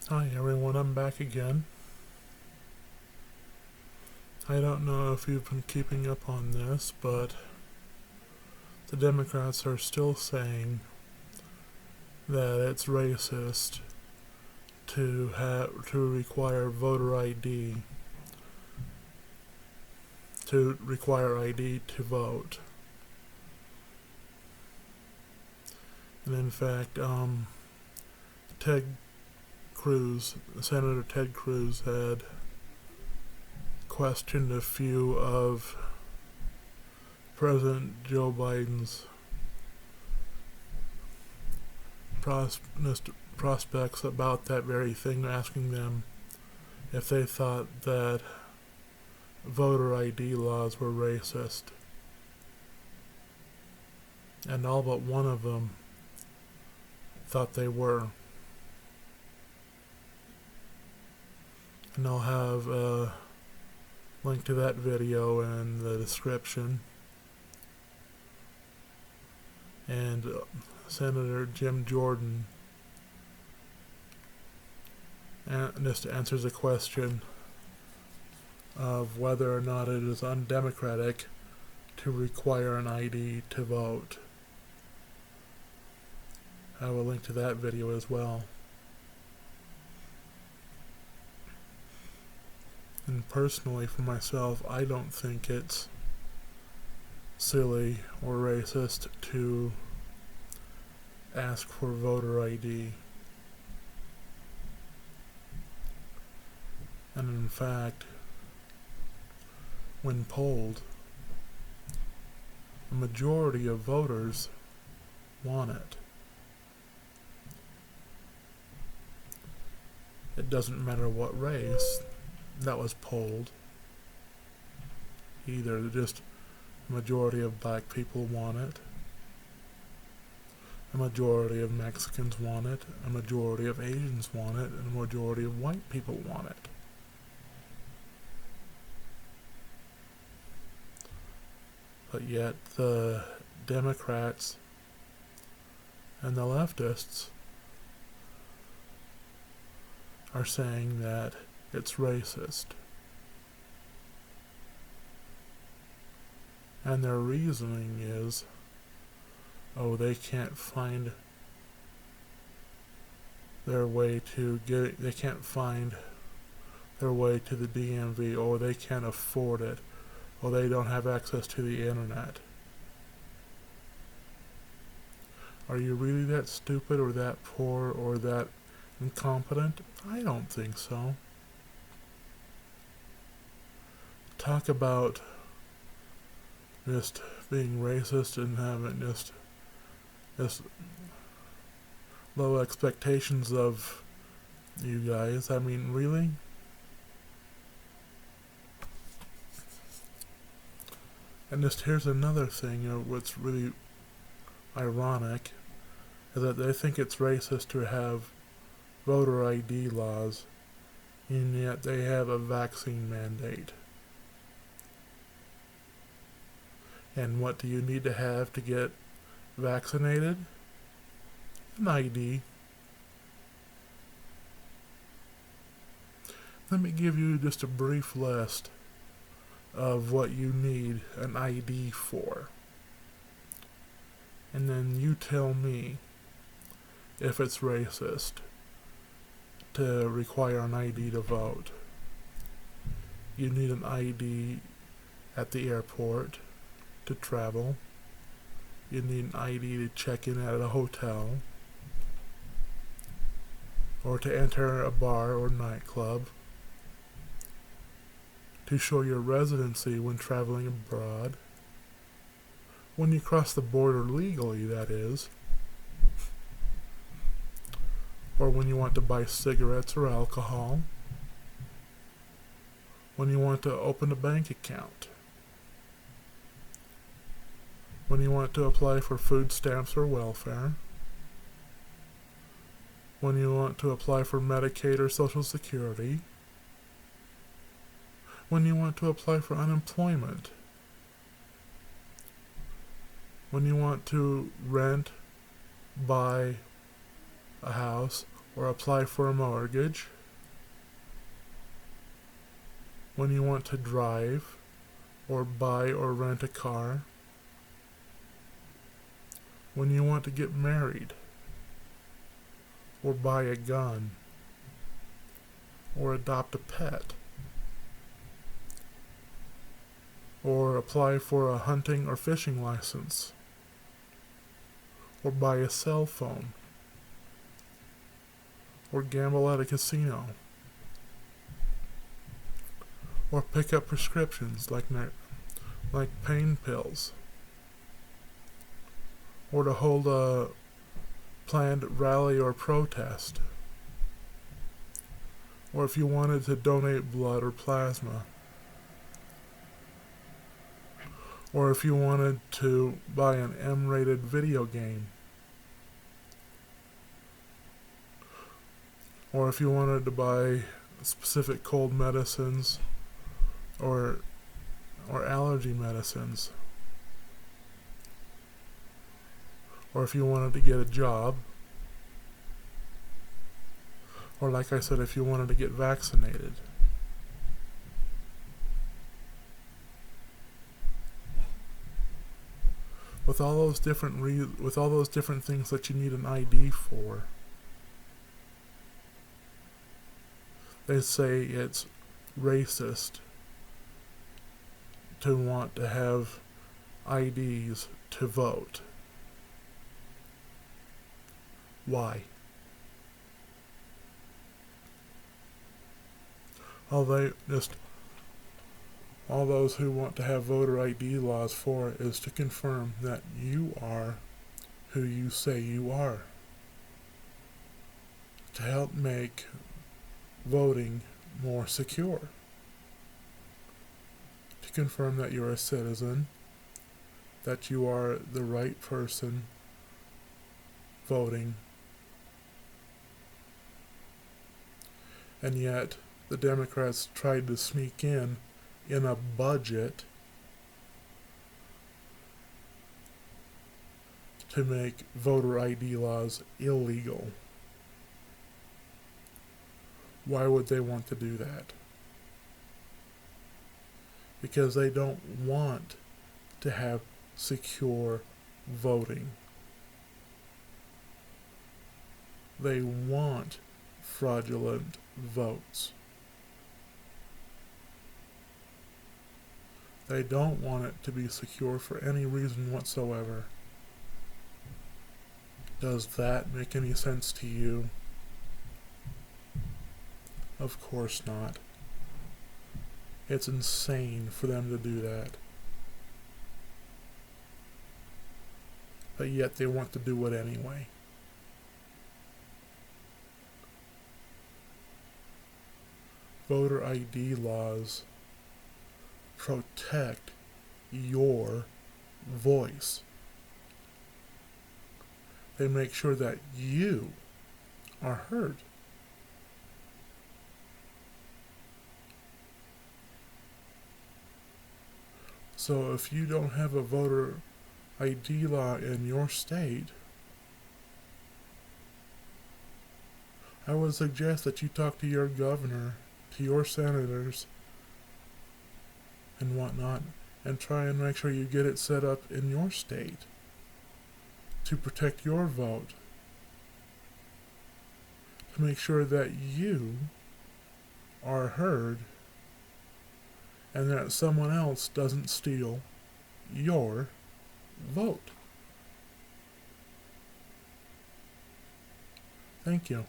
Hi everyone, I'm back again. I don't know if you've been keeping up on this, but the Democrats are still saying that it's racist to require voter ID to vote. And in fact, Senator Ted Cruz had questioned a few of President Joe Biden's prospects about that very thing, asking them if they thought that voter ID laws were racist. And all but one of them thought they were. And I'll have a link to that video in the description. And Senator Jim Jordan just answers a question of whether or not it is undemocratic to require an ID to vote. I will link to that video as well. And personally, for myself, I don't think it's silly or racist to ask for voter ID. And in fact, when polled, a majority of voters want it. It doesn't matter what race that was polled. Either just a majority of black people want it, a majority of Mexicans want it, a majority of Asians want it, and a majority of white people want it. But yet the Democrats and the leftists are saying that it's racist. And their reasoning is, they can't find their way to they can't find their way to the DMV, or they can't afford it, or they don't have access to the internet. Are you really that stupid, or that poor, or that incompetent? I don't think so. Talk about just being racist and having just low expectations of you guys. I mean, really? And just here's another thing, what's really ironic is that they think it's racist to have voter ID laws, and yet they have a vaccine mandate. And what do you need to have to get vaccinated? An ID. Let me give you just a brief list of what you need an ID for. And then you tell me if it's racist to require an ID to vote. You need an ID at the airport to travel. You need an ID to check in at a hotel, or to enter a bar or nightclub, to show your residency when traveling abroad, when you cross the border legally, that is, or when you want to buy cigarettes or alcohol, when you want to open a bank account, when you want to apply for food stamps or welfare, when you want to apply for Medicaid or Social Security, when you want to apply for unemployment, when you want to rent, buy a house, or apply for a mortgage, when you want to drive or buy or rent a car, when you want to get married or buy a gun or adopt a pet or apply for a hunting or fishing license or buy a cell phone or gamble at a casino or pick up prescriptions like pain pills, or to hold a planned rally or protest, or if you wanted to donate blood or plasma, or if you wanted to buy an M-rated video game, or if you wanted to buy specific cold medicines or allergy medicines, or if you wanted to get a job, or like I said, if you wanted to get vaccinated. With all those different things that you need an ID for, they say it's racist to want to have IDs to vote. Why? All those who want to have voter ID laws for is to confirm that you are who you say you are, to help make voting more secure, to confirm that you're a citizen, that you are the right person voting. And yet the Democrats tried to sneak in a budget to make voter ID laws illegal. Why would they want to do that? Because they don't want to have secure voting. They want fraudulent votes. They don't want it to be secure for any reason whatsoever. Does that make any sense to you? Of course not. It's insane for them to do that. But yet they want to do it anyway. Voter ID laws protect your voice. They make sure that you are heard. So if you don't have a voter ID law in your state, I would suggest that you talk to your governor, to your senators, and whatnot, and try and make sure you get it set up in your state to protect your vote, to make sure that you are heard and that someone else doesn't steal your vote. Thank you.